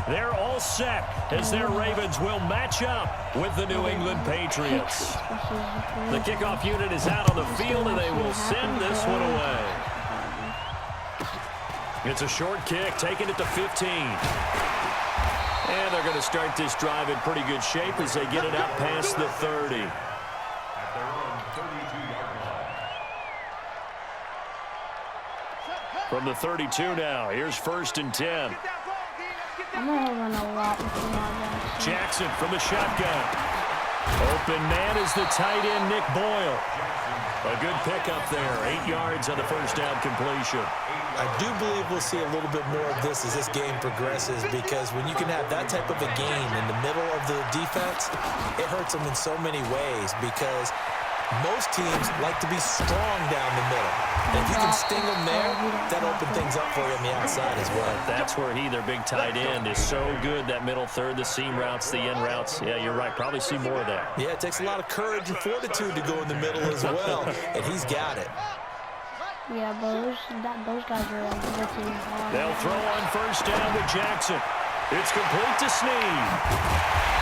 they're all set as their Ravens will match up with the New England Patriots. The kickoff unit is out on the field, and they will send this one away. It's a short kick, taking it to 15. And they're going to start this drive in pretty good shape as they get it out past the 30. From the 32 now, here's 1st and 10. I'm going to run a lot with Jackson from the shotgun. Open man is the tight end, Nick Boyle. A good pickup there, 8 yards on the first down completion. I do believe we'll see a little bit more of this as this game progresses, because when you can have that type of a game in the middle of the defense, it hurts them in so many ways, because most teams like to be strong down the middle. And if you can sting them there, that opens things up for you on the outside as well. That's where their big tight end, is so good, that middle third, the seam routes, the in routes. Yeah, you're right. Probably see more of that. Yeah, it takes a lot of courage and fortitude to go in the middle as well, and he's got it. Yeah, but those guys are blitzing hard. They'll throw on first down with Jackson. It's complete to Snead.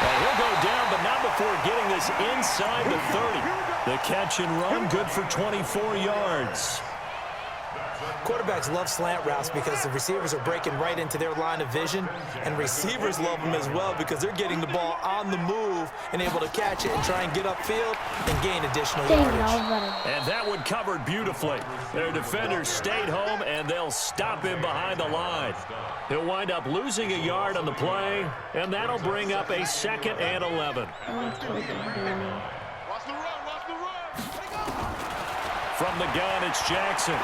Well, he'll go down, but not before getting this inside the 30. The catch and run, good for 24 yards. Quarterbacks love slant routes because the receivers are breaking right into their line of vision, and receivers love them as well because they're getting the ball on the move and able to catch it and try and get upfield and gain additional yardage. And that one covered beautifully. Their defenders stayed home, and they'll stop him behind the line. He'll wind up losing a yard on the play, and that'll bring up a 2nd and 11. From the gun, it's Jackson.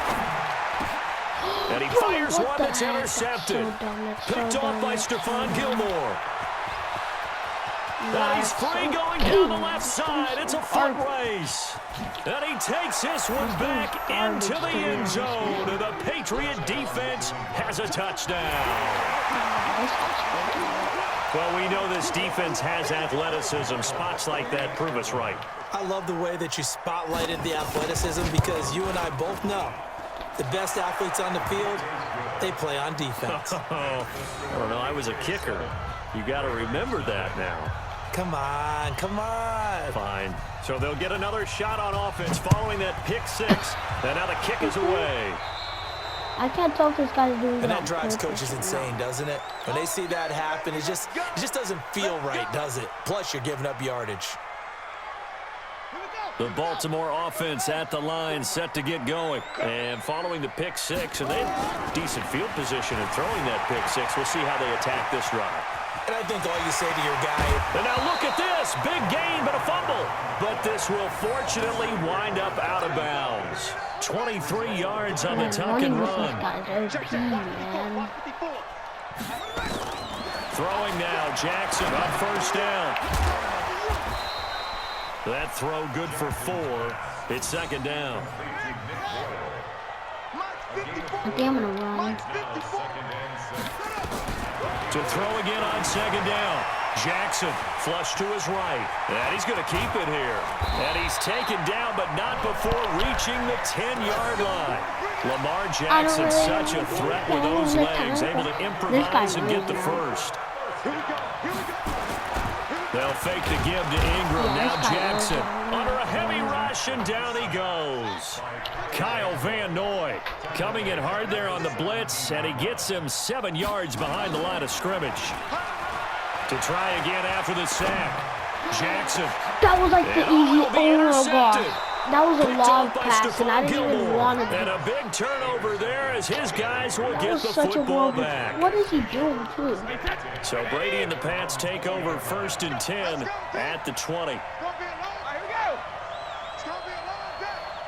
And he fires one that's intercepted. Picked off by Stephon Gilmore. And he's free going down the left side. It's a foot race. And he takes this one back into the end zone. And the Patriot defense has a touchdown. Well, we know this defense has athleticism. Spots like that prove us right. I love the way that you spotlighted the athleticism, because you and I both know the best athletes on the field, they play on defense. I don't know. I was a kicker. You got to remember that now. Come on, come on. Fine. So they'll get another shot on offense following that pick 6. And now the kick is away. I can't tell if this guy's doing and that drives coaches insane, doesn't it? When they see that happen, it just doesn't feel right, does it? Plus, you're giving up yardage. The Baltimore offense at the line, set to get going. And following the pick 6, and they have decent field position in throwing that pick 6. We'll see how they attack this drive. And I think all you say to your guy... And now look at this. Big gain, but a fumble. But this will fortunately wind up out of bounds. 23 yards on the tuck and run. Throwing now, Jackson on first down. That throw good for 4. It's 2nd down. I think I'm going to run. To throw again on 2nd down. Jackson flush to his right. And he's going to keep it here. And he's taken down, but not before reaching the 10-yard line. Lamar Jackson, such a threat with those legs, able to improvise and get the first. They'll fake the give to Ingram. Now Jackson under a heavy rush, and down he goes. Kyle Van Noy coming in hard there on the blitz, and he gets him 7 yards behind the line of scrimmage. To try again after the sack. Jackson. That was like the easy, oh my gosh. That was a long pass, and I didn't even want to do. And a big turnover there as his guys will get the football back. What is he doing, too? So Brady and the Pats take over 1st and 10 at the 20.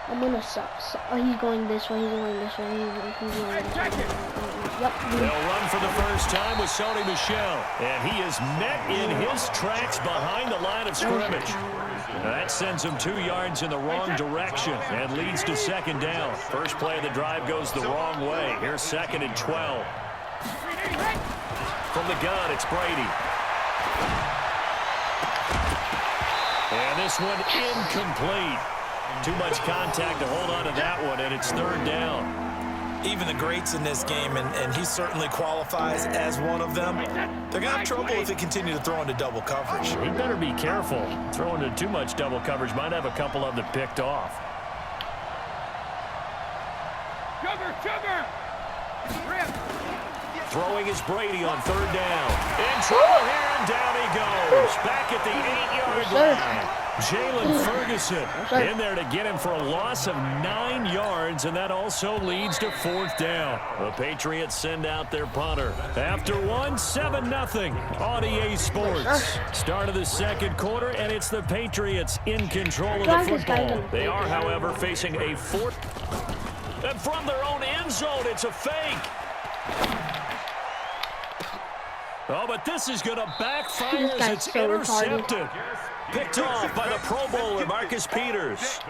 I'm going to suck. Oh, he's going this way, he's going this way, he's going this way. Yep. They'll run for the first time with Sony Michel. And he is met in his tracks behind the line of scrimmage. That sends him 2 yards in the wrong direction and leads to 2nd down. First play of the drive goes the wrong way. Here's 2nd and 12. From the gun, it's Brady. And this one incomplete. Too much contact to hold on to that one, and it's 3rd down. even the greats in this game, and he certainly qualifies as one of them, they're going to have trouble if they continue to throw into double coverage. He better be careful. Throwing into too much double coverage might have a couple of them picked off. Throwing is Brady on third down. In trouble here, and down he goes. Back at the 8-yard line. Jalen Ferguson in there to get him for a loss of 9 yards, and that also leads to fourth down. The Patriots send out their punter. After one, 7-0 on EA Sports. Start of the second quarter, and it's the Patriots in control of the football. They are, however, facing a fourth. And from their own end zone, it's a fake. Oh, but this is going to backfire as it's intercepted. Picked off by the Pro Bowler, Marcus Peters.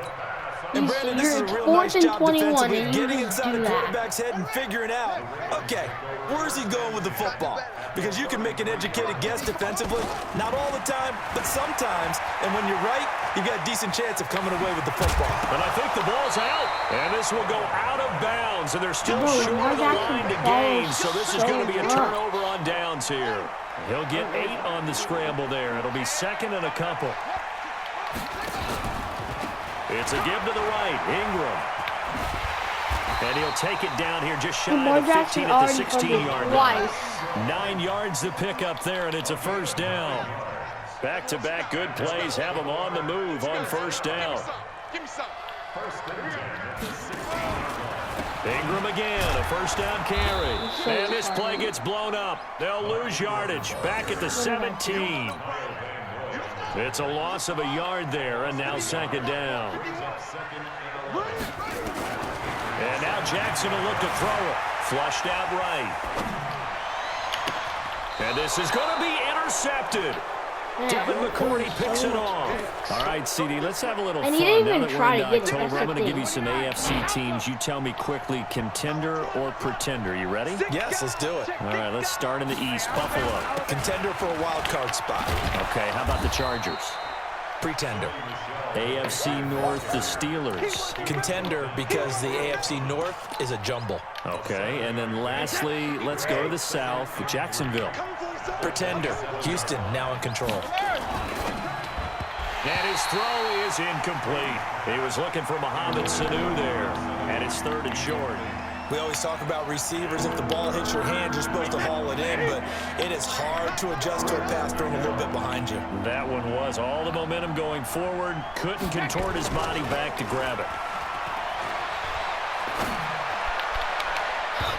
And Brandon, this is a real nice job defensively, getting inside the quarterback's head and figuring out, okay, where's he going with the football? Because you can make an educated guess defensively, not all the time, but sometimes. And when you're right, you've got a decent chance of coming away with the football. And I think the ball's out. And this will go out of bounds. And they're still short of the line to gain. So this is going to be a turnover on downs here. He'll get 8 on the scramble there. It'll be second and a couple. It's a give to the right. Ingram. And he'll take it down here just shy of the 15 at the 16-yard line. 9 yards to pick up there, and it's a first down. Back-to-back good plays have them on the move on first down. Ingram again, a first down carry. And this play gets blown up. They'll lose yardage. Back at the 17. It's a loss of a yard there, and now second down. And now Jackson will look to throw it. Flushed out right. And this is going to be intercepted. Devin McCourty picks it off. All right, CD, let's have a little fun. Now that we're in October, I'm going to give you some AFC teams. You tell me quickly, contender or pretender. You ready? Yes, let's do it. All right, let's start in the East. Buffalo. Contender for a wild card spot. Okay, how about the Chargers? Pretender. AFC North, the Steelers. Contender because the AFC North is a jumble. Okay, and then lastly, let's go to the South, Jacksonville. Pretender. Houston now in control. And his throw is incomplete. He was looking for Mohamed Sanu there, and it's third and short. We always talk about receivers. If the ball hits your hand, you're supposed to haul it in, but it is hard to adjust to a pass thrown a little bit behind you. That one was all the momentum going forward. Couldn't contort his body back to grab it.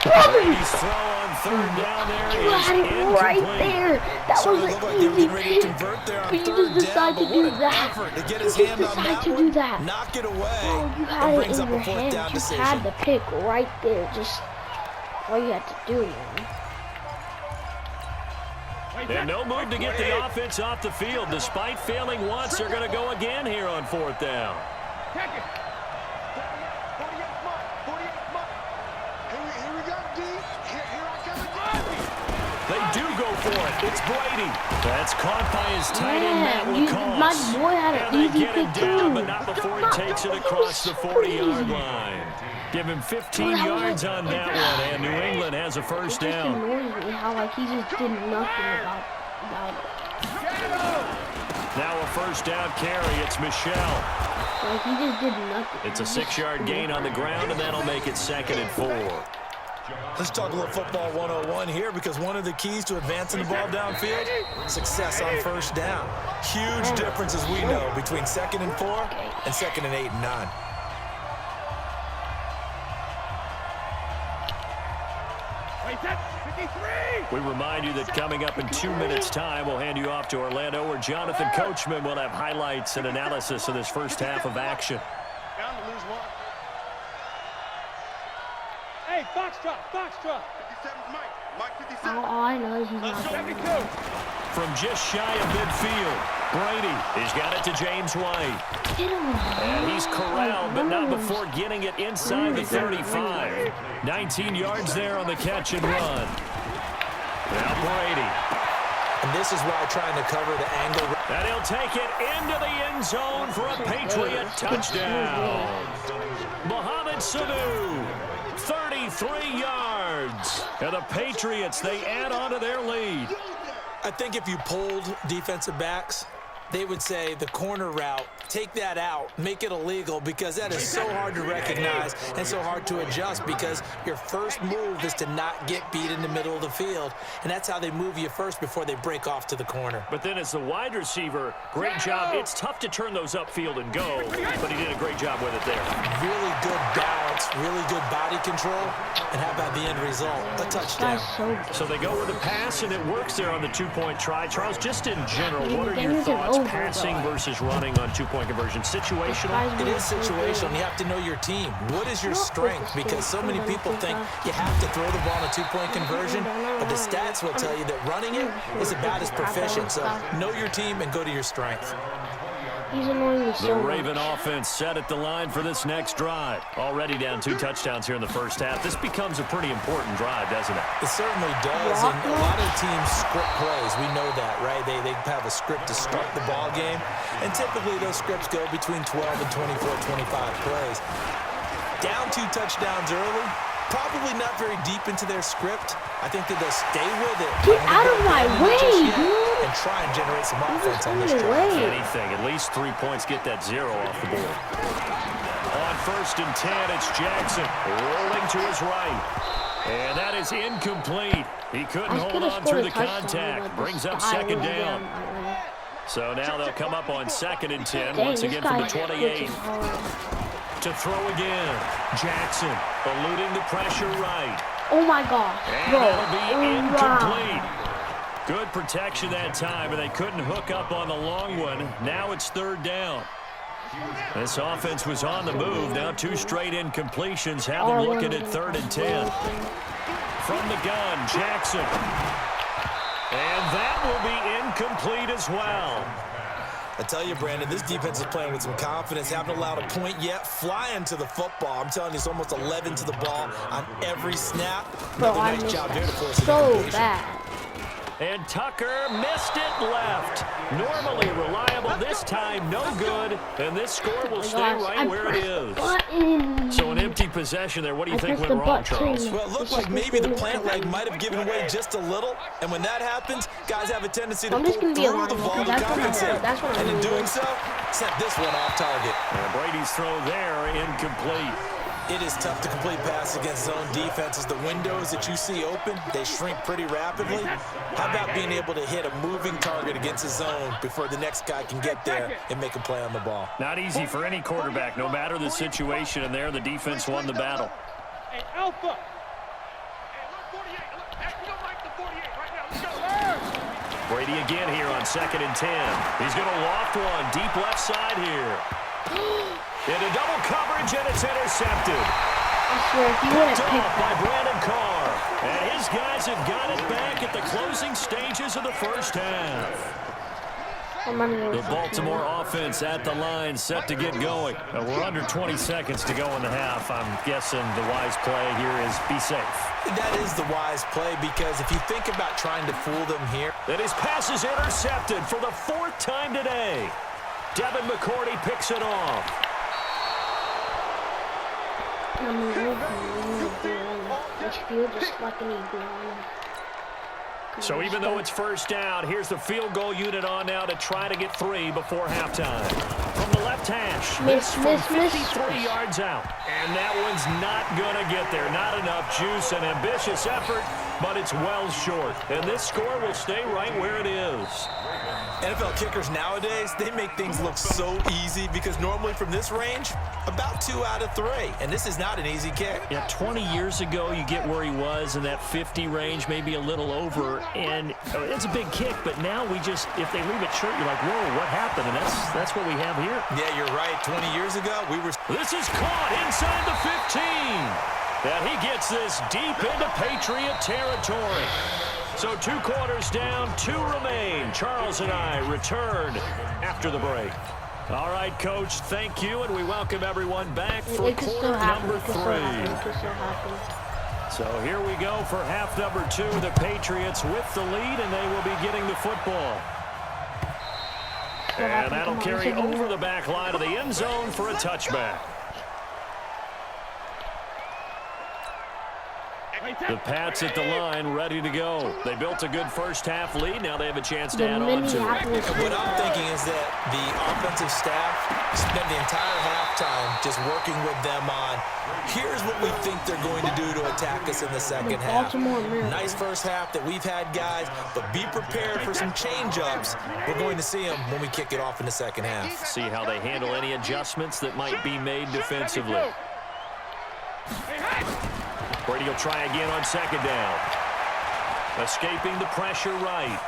Brady's throw on third down there is incomplete. Right there. That was an easy pick. But you just decided to do that. To get his hand on that one, knock it away. Oh, you had it in your hand. You had the pick right there. Just all you had to do, man. And no move to get the offense off the field. Despite failing once, they're going to go again here on fourth down. They do go for it. It's Brady. That's caught by his tight end, Matt LaCosse. My boy had an easy get him pick down, too. but not before he takes it across the 40-yard line. Give him 15 yards on that one, and New England has a first down. It just annoys me how he just did nothing about it. Now a first down carry. It's Michelle. He just did nothing. It's a 6-yard gain on the ground, and that'll make it second and 4. Let's talk a little football 101 here, because one of the keys to advancing the ball downfield, success on first down. Huge difference, as we know, between 2nd and 4 and 2nd and 8 and 9. We remind you that coming up in 2 minutes' time, we'll hand you off to Orlando, where Jonathan Coachman will have highlights and analysis of this first half of action. Down to lose one. Hey, Foxtrot, Foxtrot. 57's Mike. Mike 57. All I know is he's not going to. From just shy of midfield, Brady has got it to James White. And he's corralled, but not before getting it inside the 35. 19 yards there on the catch and run. Now Brady. And this is why trying to cover the angle. And he'll take it into the end zone for a Patriot touchdown. Mohamed Sanu, 30 33 yards. And the Patriots, they add on to their lead. I think if you polled defensive backs, they would say the corner route, take that out, make it illegal, because that is so hard to recognize and so hard to adjust, because your first move is to not get beat in the middle of the field, and that's how they move you first before they break off to the corner. But then as the wide receiver, great job. It's tough to turn those upfield and go, but he did a great job with it there. Really good balance, really good body control, and how about the end result? A touchdown. So they go with a pass, and it works there on the two-point try. Charles, just in general, what are your thoughts passing versus running on two-point conversion? Situational? It is situational. You have to know your team. What is your strength? Because so many people think you have to throw the ball in a two-point conversion, but the stats will tell you that running it is about as proficient. So know your team and go to your strength. He's annoying me so The much. Raven offense set at the line for this next drive. Already down 2 touchdowns here in the first half. This becomes a pretty important drive, doesn't it? It certainly does, and a lot of teams script plays. We know that, right? They have a script to start the ball game, and typically those scripts go between 12 and 24, 25 plays. Down 2 touchdowns early, probably not very deep into their script. I think that they'll stay with it. Get out of my way, dude! And try and generate some offense on this drive. Anything, at least 3 points, get that 0 off the board. On 1st and 10, it's Jackson rolling to his right. And that is incomplete. He couldn't hold on through the contact. Brings up 2nd down. So now they'll come up on 2nd and 10, once again from the 28. To throw again. Jackson eluding the pressure right. Oh my God. And that'll be incomplete. Good protection that time, and they couldn't hook up on the long one. Now it's 3rd down. This offense was on the move. Now 2 straight incompletions have them looking at 3rd and 10. From the gun, Jackson. And that will be incomplete as well. I tell you, Brandon, this defense is playing with some confidence. Haven't allowed a point yet. Flying to the football. I'm telling you, it's almost 11 to the ball on every snap. Bro, Another I nice missed job that there to force an so incompletion. bad. And Tucker missed it left. Normally reliable, this time no good. And this score will stay right where it is. So an empty possession there. What do you think went wrong, Charles? Well, it looked like maybe the plant leg might have given away just a little. And when that happens, guys have a tendency to pull through the ball to compensate. And in doing so, sent this one off target. And Brady's throw there incomplete. It is tough to complete pass against zone defenses. The windows that you see open, they shrink pretty rapidly. How about being able to hit a moving target against a zone before the next guy can get there and make a play on the ball? Not easy for any quarterback, no matter the situation, and there the defense won the battle. Hey, Alpha. Hey, look, 48. Look, you don't like the 48 right now. Let's go. Brady again here on 2nd and 10. He's going to loft one deep left side here. Into double coverage, and it's intercepted. I swear, if you wouldn't pick By that. Brandon Carr. And his guys have got it back at the closing stages of the first half. The Baltimore offense at the line, set to get going. We're under 20 seconds to go in the half. I'm guessing the wise play here is be safe. That is the wise play, because if you think about trying to fool them here. And his pass is intercepted for the 4th time today. Devin McCourty picks it off. So even though it's 1st down, here's the field goal unit on now to try to get 3 before halftime. From the left hash, Miss. 53 yards out. And that one's not going to get there. Not enough juice, an ambitious effort, but it's well short. And this score will stay right where it is. NFL kickers nowadays, they make things look so easy, because normally from this range, about 2 out of 3. And this is not an easy kick. Yeah, 20 years ago, you get where he was in that 50 range, maybe a little over, and it's a big kick, but now we just, if they leave it short, you're like, whoa, what happened? And that's what we have here. Yeah, you're right. 20 years ago, we were... This is caught inside the 15. And he gets this deep into Patriot territory. So 2 quarters down, 2 remain. Charles and I return after the break. All right, Coach, thank you, and we welcome everyone back for quarter number 3. So here we go for half number 2. The Patriots with the lead, and they will be getting the football. And that'll carry over the back line of the end zone for a touchback. The Pats at the line, ready to go. They built a good first half lead. Now they have a chance to add on to it. Minneapolis. And what I'm thinking is that the offensive staff spent the entire halftime just working with them on, here's what we think they're going to do to attack us in the second half. Baltimore Miracles. Nice first half that we've had, guys, but be prepared for some change-ups. We're going to see them when we kick it off in the second half. See how they handle any adjustments that might be made defensively. Brady will try again on second down. Escaping the pressure right.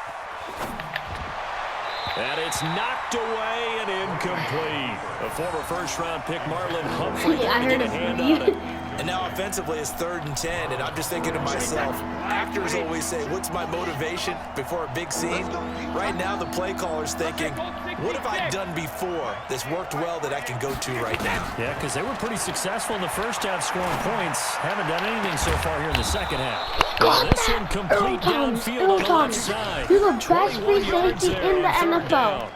And it's knocked away and incomplete. A former first-round pick, Marlon Humphrey, Yeah, I going to heard get a it. hand on it. And now offensively it's 3rd and 10, and I'm just thinking to myself, actors always say, what's my motivation before a big scene? Right now the play caller's thinking, what have I done before that's worked well that I can go to right now? Yeah, because they were pretty successful in the first half scoring points. Haven't done anything so far here in the second half. Well, this one complete downfield on the left side. You're the best 21 free yards safety there in the on third NFL. down.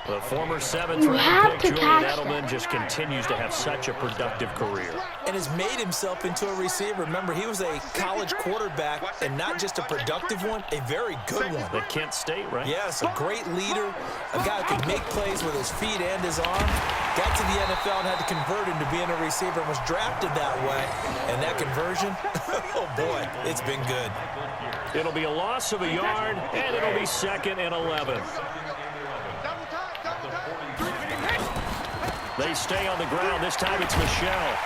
The former You 7th-round have pick, to Julian catch Edelman, that. just continues to have such a productive career. And has made himself into a receiver. Remember, he was a college quarterback, and not just a productive one, a very good one. At Kent State, right? Yes, a great leader, a guy who can make plays with his feet and his arm. Got to the NFL and had to convert into being a receiver and was drafted that way. And that conversion, oh boy, it's been good. It'll be a loss of a yard, and it'll be 2nd and 11. They stay on the ground. This time it's Michelle.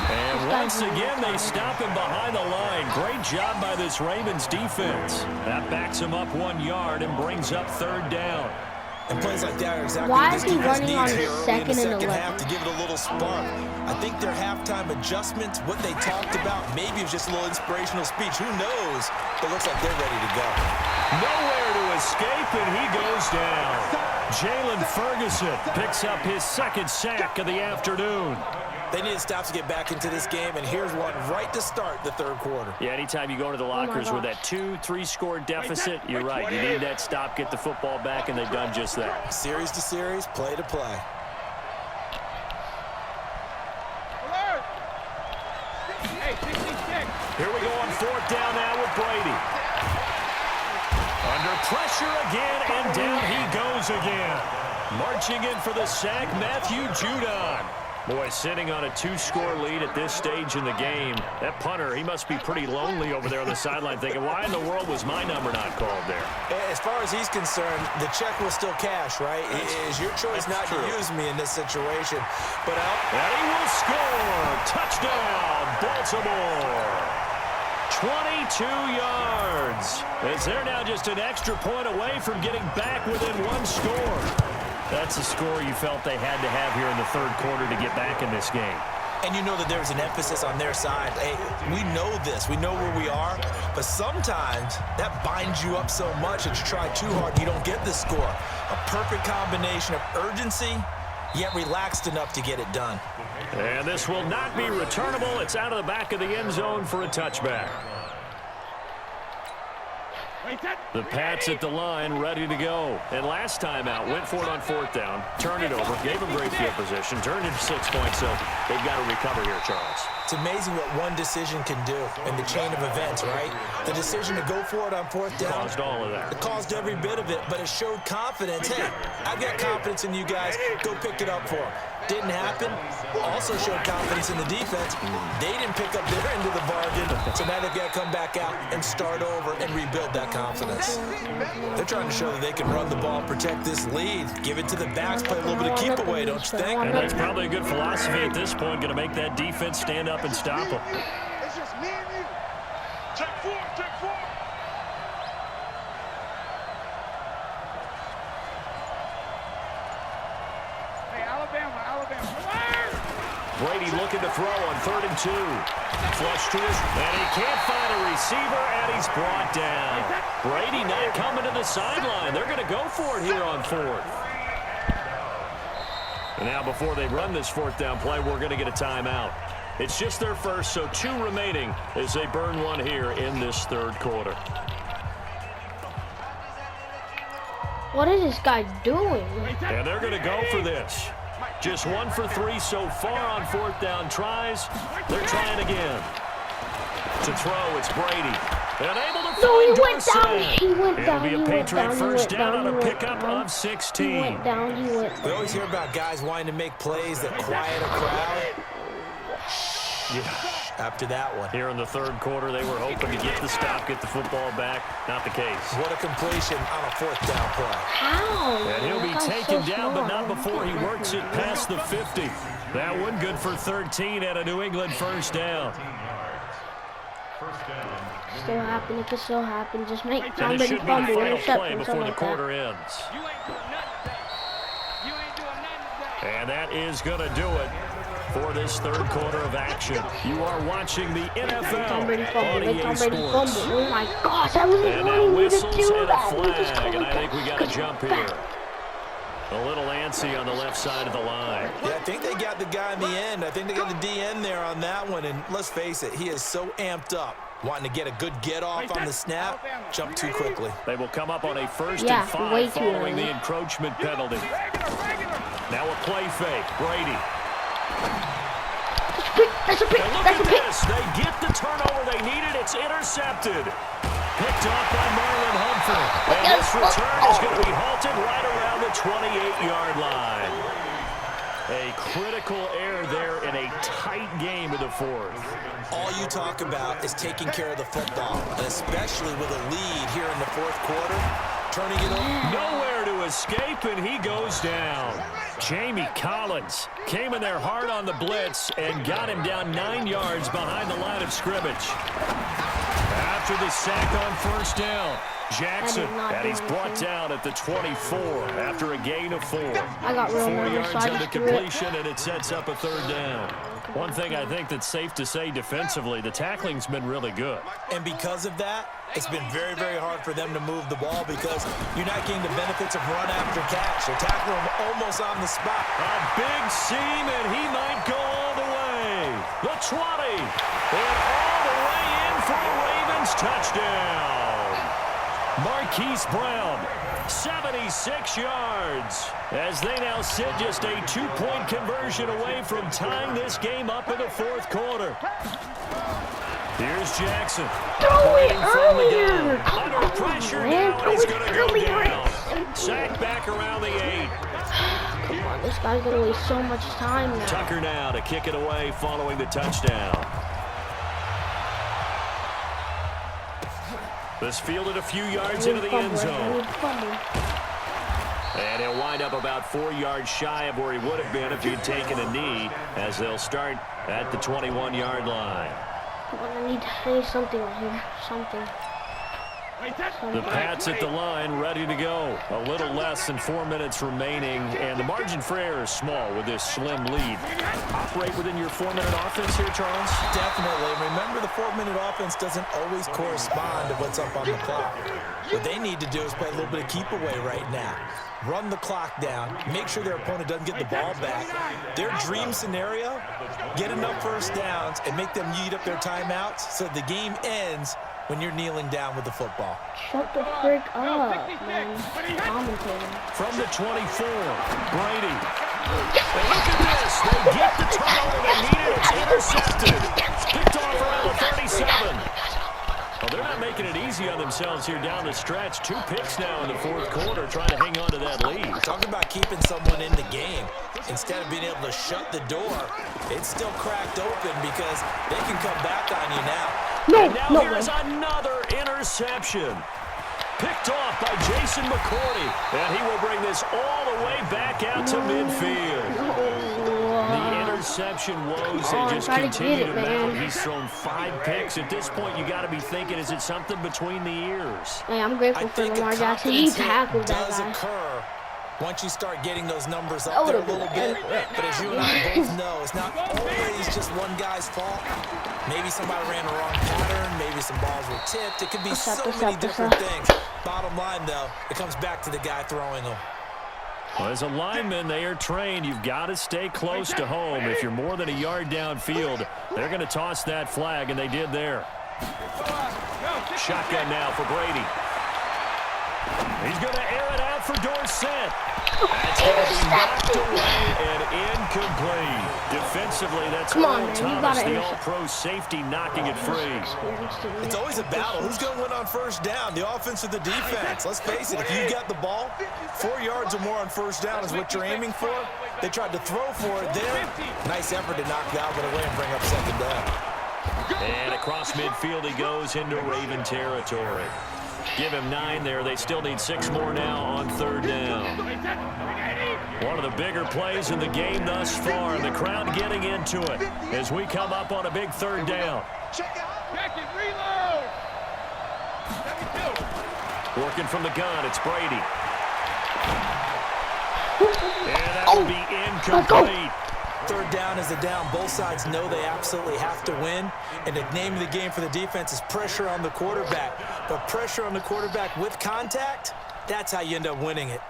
And once again, they stop him behind the line. Great job by this Ravens defense. That backs him up 1 yard and brings up 3rd down. And plays like that are exactly Why what this is he defense running on needs the here early in the second and second 11? half to give it a little spark. I think their halftime adjustments, what they talked about, maybe it was just a little inspirational speech. Who knows? But it looks like they're ready to go. Nowhere to escape, and he goes down. Jalen Ferguson picks up his 2nd sack of the afternoon. They need to stop to get back into this game, and here's one right to start the 3rd quarter. Yeah, anytime you go into the lockers with that 2-3 score deficit, you're right. You need that stop, get the football back, and they've done just that. Series to series, play to play. Here we go on 4th down now with Brady. Under pressure again, and down he goes again. Marching in for the sack, Matthew Judon. Boy, sitting on a 2-score lead at this stage in the game. That punter, he must be pretty lonely over there on the sideline thinking, why in the world was my number not called there? As far as he's concerned, the check will still cash, right? It is your choice not to use me in this situation. But and he will score. Touchdown, Baltimore. 22 yards. As they're now just an extra point away from getting back within 1 score. That's a score you felt they had to have here in the 3rd quarter to get back in this game. And you know that there's an emphasis on their side. Hey, we know this. We know where we are. But sometimes that binds you up so much that you try too hard, you don't get the score. A perfect combination of urgency, yet relaxed enough to get it done. And this will not be returnable. It's out of the back of the end zone for a touchback. The Pats at the line, ready to go. And last time out, went for it on 4th down, turned it over, gave them great field position, turned it to 6 points, so they've got to recover here, Charles. It's amazing what one decision can do in the chain of events, right? The decision to go for it on 4th down. Caused all of that. It caused every bit of it, but it showed confidence. Hey, I've got confidence in you guys. Go pick it up for them. Didn't happen. Also showed confidence in the defense. They didn't pick up their end of the bargain, so now they've got to come back out and start over and rebuild that confidence. They're trying to show that they can run the ball, protect this lead, give it to the backs, play a little bit of keep away, don't you think? And that's probably a good philosophy at this point, going to make that defense stand up and stop them. It's just me and you. Check 4, check 4. Hey, Alabama. Brady looking to throw on 3rd and 2. Flush to his, and he can't find a receiver, and he's brought down. Brady not coming to the sideline. They're going to go for it here on 4th. And now before they run this 4th down play, we're going to get a timeout. It's just their first, so 2 remaining as they burn one here in this 3rd quarter. What is this guy doing? And they're going to go for this. Just 1 for 3 so far on 4th down tries. They're trying again. To throw, it's Brady. And able to No, he find went down. Dorsett. He went down. It'll be a He went Patriot down. He first went down down. on a He went pickup down. of 16. He went down. He went. We always hear about guys wanting to make plays that quiet a crowd. Yeah. After that one. Here in the third quarter, they were hoping to get the stop, get the football back. Not the case. What a completion on a fourth down play. How? And he'll be That guy's taken so down, but small. not before he works it past the 50. That one good for 13 at a New England first down. Still happen. It could still happen. Just make And it somebody should be the fumble, final play interception, before something the like quarter that. ends. You ain't doing nothing today. You ain't doing nothing today. And that is going to do it for this third quarter of action. You are watching the NFL Tom Brady fumble. on Make EA Tom Brady Sports. fumble. Oh my gosh, I wasn't And now wanting you to whistles do and a that. You just flag, and called I think we got a that. jump here. A little antsy on the left side of the line. Yeah, I think they got the guy in the end. I think they got the DN there on that one. And let's face it, he is so amped up, wanting to get a good get off on the snap, jump too quickly. They will come up on a first Yeah, and 5 way too following early. the encroachment penalty. Now a play fake. Brady. That's a pick. And look That's a at pick. this. They get the turnover they needed. It's intercepted. Picked off by Marlon Humphrey. And this return is going to be halted right around the 28-yard line. A critical error there in a tight game in the fourth. All you talk about is taking care of the football, and especially with a lead here in the fourth quarter, turning it over. Nowhere to escape, and he goes down. Jamie Collins came in there hard on the blitz and got him down 9 yards behind the line of scrimmage. After the sack on first down, Jackson, and he's brought down at the 24 after a gain of 4. I got real 4 nervous, yards so I on the just threw it. completion, and it sets up a third down. One thing I think that's safe to say defensively, the tackling's been really good. And because of that, it's been very, very hard for them to move the ball because you're not getting the benefits of run after catch. They're tackling him almost on the spot. A big seam, and he might go all the way. The 20, and all the way in for a Ravens touchdown. Marquise Brown, 76 yards, as they now sit just a 2-point conversion away from tying this game up in the fourth quarter. Here's Jackson. Throw it Waiting from the earlier. gun. Come Under on, pressure man. now, Throw and he's it going to go earlier. down. Sacked back around the 8. Come on, this guy's gonna waste so much time now. Tucker now to kick it away following the touchdown. This fielded a few yards into the end zone. And he'll wind up about 4 yards shy of where he would have been if he'd taken a knee, as they'll start at the 21-yard line. Come on, I need something right here. Something. The Pats at the line, ready to go. A little less than 4 minutes remaining, and the margin for error is small with this slim lead. Operate within your 4-minute offense here, Charles? Definitely. Remember, the 4-minute offense doesn't always correspond to what's up on the clock. What they need to do is play a little bit of keep away right now. Run the clock down. Make sure their opponent doesn't get the ball back. Their dream scenario, get enough first downs and make them eat up their timeouts so the game ends when you're kneeling down with the football. Shut the frick up, man. Commentating. From the 24, Brady. And look at this. They get the turnover they needed. It's intercepted. Picked off around the 37. Well, they're not making it easy on themselves here down the stretch. 2 picks now in the fourth quarter, trying to hang on to that lead. Talk about keeping someone in the game. Instead of being able to shut the door, it's still cracked open because they can come back on you now. And now here's another interception. Picked off by Jason McCourty. And he will bring this all the way back out to midfield. The interception woes, they just continue to mount. He's thrown 5 picks. At this point, you got to be thinking, is it something between the ears? Hey, I'm grateful for Lamar Jackson. He tackled that does guy. occur once you start getting those numbers up there a little bit. But as you and I both know, it's not always just one guy's fault. Maybe somebody ran the wrong pattern. Maybe some balls were tipped. It could be so many different things. Bottom line, though, it comes back to the guy throwing them. Well, as a lineman, they are trained. You've got to stay close to home. If you're more than a yard downfield, they're going to toss that flag, and they did there. Shotgun now for Brady. He's going to air it out for Dorsett. That's going to be knocked away and incomplete. Defensively, that's Come on, Earl man, you Thomas, gotta the intercept. all-pro safety, knocking it free. It's always a battle. Who's going to win on first down, the offense or the defense? Let's face it, if you've got the ball, 4 yards or more on first down is what you're aiming for. They tried to throw for it there. Nice effort to knock that one away and bring up second down. And across midfield he goes into Raven territory. Give him 9 there. They still need 6 more now on third down. One of the bigger plays in the game thus far, and the crowd getting into it as we come up on a big third down. Check it, reload. Working from the gun, it's Brady. And that will be incomplete. Third down is the down. Both sides know they absolutely have to win. And the name of the game for the defense is pressure on the quarterback. But pressure on the quarterback with contact, that's how you end up winning it.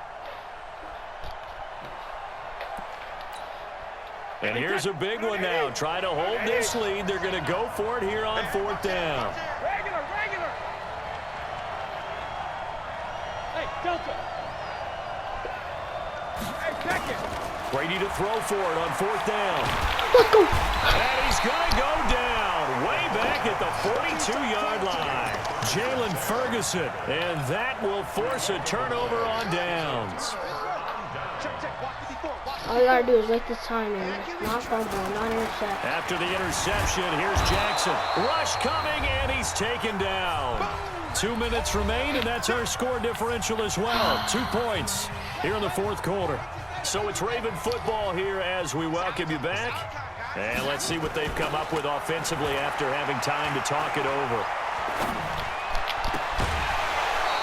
And here's a big one now. Try to hold this lead. They're going to go for it here on fourth down. Regular. Hey, Delta. Hey, check it. Brady to throw for it on fourth down. Let's go. And he's going to go down way back at the 42-yard line. Jalen Ferguson, and that will force a turnover on downs. All you gotta do is make this time in. Not fumble, not intercept. After the interception, here's Jackson. Rush coming, and he's taken down. 2 minutes remain, and that's our score differential as well. 2 points here in the fourth quarter. So it's Raven football here as we welcome you back. And let's see what they've come up with offensively after having time to talk it over.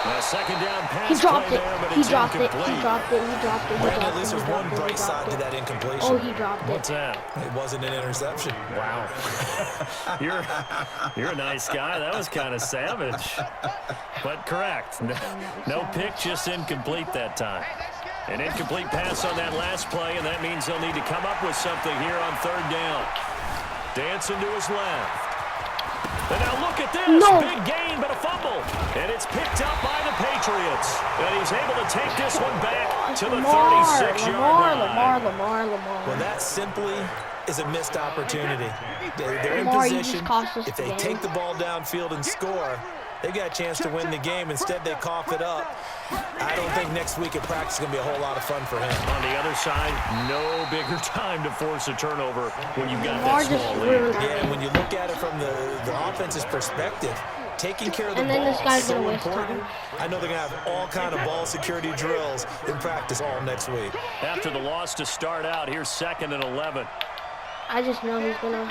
A second down pass. He dropped play it. there, but He it's dropped it. He incomplete. dropped it. He dropped it. He Brandon, dropped at it. least He there's one dropped it. He bright side dropped to it. that incompletion. Oh, he dropped it. What's that? It wasn't an interception. Wow. You're a nice guy. That was kind of savage. But correct. No pick, just incomplete that time. An incomplete pass on that last play, and that means they'll need to come up with something here on third down. Dancing to his left. And now look at this. No. Big gain, but a fumble. And it's picked up by the Patriots. And he's able to take this one back to the 36-yard line. Lamar. Well, that simply is a missed opportunity. They're in Lamar, you just position. cost us If the they game. take the ball downfield and score, they got a chance to win the game. Instead, they cough it up. I don't think next week at practice is going to be a whole lot of fun for him. On the other side, no bigger time to force a turnover when you've got Lamar that just small ruined lead. that. Yeah, and when you look at it from the offense's perspective, taking care of the And then ball this guy's is so gonna waste important. time. I know they're going to have all kind of ball security drills in practice all next week. After the loss to start out, here's 2nd and 11. I just know he's gonna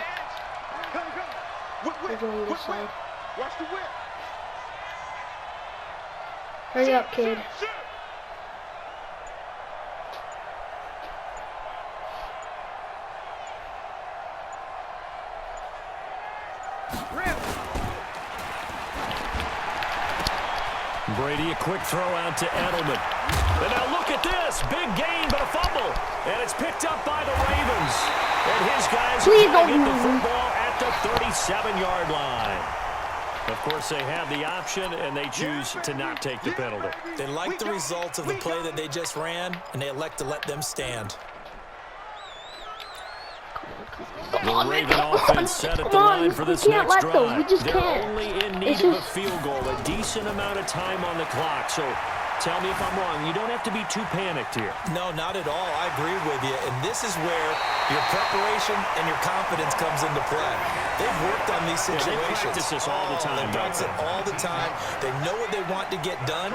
Whip. go on this side. Watch the whip. Hurry up, kid. Shoot. Brady, a quick throw out to Edelman. And now look at this. Big gain, but a fumble. And it's picked up by the Ravens. And his guys Please are going to don't get the move. football at the 37-yard line. Of course, they have the option, and they choose to not take the penalty. They like the results of the play that they just ran, and they elect to let them stand. The Raven offense set at the line for this We can't next let them. drive. We just They're can't. only in need It's of a just- field goal, a decent amount of time on the clock. So tell me if I'm wrong. You don't have to be too panicked here. No, not at all. I agree with you. And this is where your preparation and your confidence comes into play. They've worked on these they situations. practice this all the time, They don't practice they? it all the time. They know what they want to get done.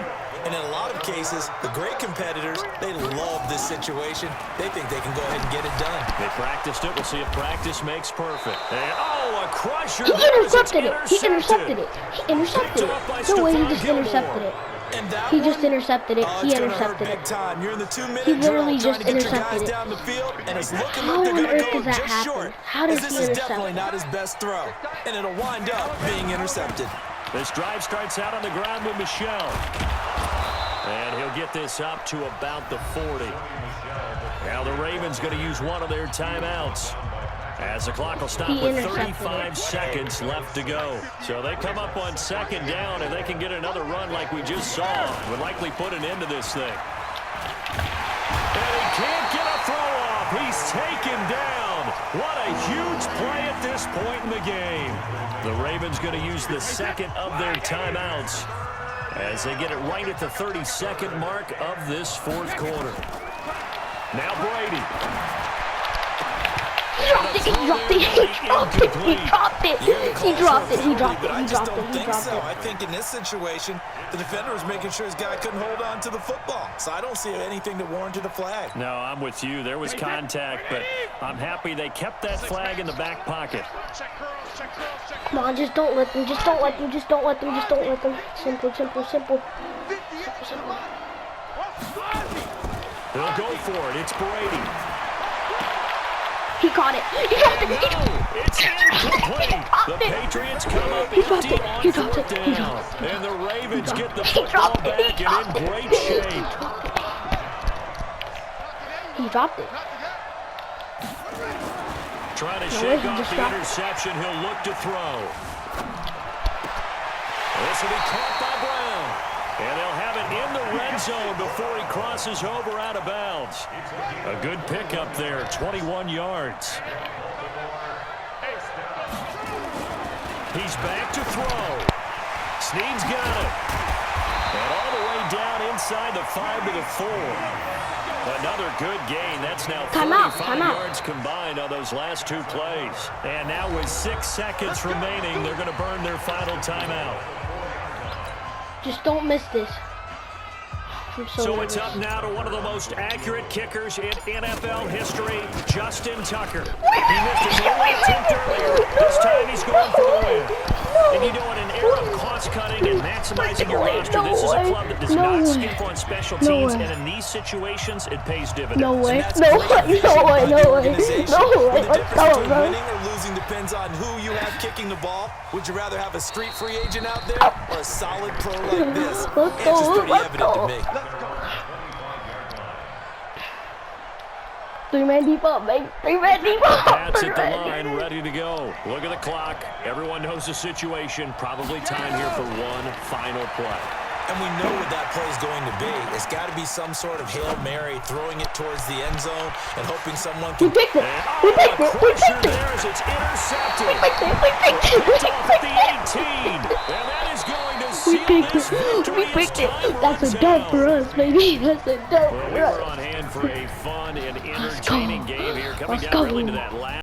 And in a lot of cases, the great competitors, they love this situation. They think they can go ahead and get it done. They practiced it. We'll see if practice makes perfect. And, a crusher. He there as it's intercepted it. He intercepted it. He intercepted Picked up by it. No way, he Stephon just Gilmore. intercepted it. And that He just one, intercepted it. oh, He it's gonna hurt intercepted big it. time. You're in the 2-minute He drill literally trying just to get your guys intercepted it. down the field, and it's looking How like they're on going to earth go does that just happen? short. How does As this he is intercept? definitely not his best throw, and it'll wind up being intercepted. This drive starts out on the ground with Michelle. And he'll get this up to about the 40. Now the Ravens going to use one of their timeouts. As the clock will stop He with intercepted 35 it. seconds left to go. So they come up on second down, and they can get another run like we just saw. Would likely put an end to this thing. And he can't get a throw off. He's taken down. What a huge play at this point in the game. The Ravens going to use the second of their timeouts as they get it right at the 32nd mark of this fourth quarter. Now Brady. He dropped it. He dropped it. He dropped it. He dropped it. He dropped it. He dropped it. But I He just dropped don't it. He think dropped so. it. I think in this situation, the defender was making sure his guy couldn't hold on to the football. So I don't see anything that warranted a flag. No, I'm with you. There was contact, but I'm happy they kept that flag in the back pocket. Check curls, check curls, check Come on, just don't let them. Just don't let them. Just don't let them. Just don't let them. Simple, simple, simple. Simple. They'll go for it. It's Brady. He caught it. He dropped it. He dropped it. It's incomplete. The Patriots come up He dropped empty it. on He dropped fourth it. He down. dropped it. And the Ravens get the He football dropped it. He back and dropped in it. great He shape. dropped it. He dropped it. Trying to No, shake he off just the dropped it. interception. He'll look to throw. This will be caught by Brown. And they'll have it in the red zone before he crosses over out of bounds. A good pickup there, 21 yards. He's back to throw. Snead's got it. And all the way down inside the 5 to the 4. Another good gain. That's now 45 Timeout. yards combined on those last two plays. And now with 6 seconds remaining, they're going to burn their final timeout. Just don't miss this. I'm so So it's nervous. up now to one of the most accurate kickers in NFL history, Justin Tucker. He missed a no-win attempt earlier. This time he's going for the win. And you know, in an era of cost-cutting and maximizing your roster, this is a club that does not skimp on special teams, and in these situations, it pays dividends. No way. That's No great way. vision No by way. the No way. organization. No When way. the Let's difference go, between bro. winning or losing depends on who you have kicking the ball. Would you rather have a street free agent out there or a solid pro like this? Let's go, Answer's pretty let's evident go. to me. 3-man deep up, baby. 3-man deep up. That's at the line, ready to go. Look at the clock. Everyone knows the situation. Probably time here for one final play. And we know what that play is going to be. It's got to be some sort of Hail Mary, throwing it towards the end zone and hoping someone We can... picked it. And, We oh, picked a it. We crusher picked it. there as it's intercepted. We picked it. We picked it. We Picked off at the picked it. 18. And that is going to We seal picked this it. victory We as picked it. time That's runs a dub out. for us, baby. That's a dub Well, for we were us. on hand for a fun and entertaining game here. Coming Let's down go. really to that last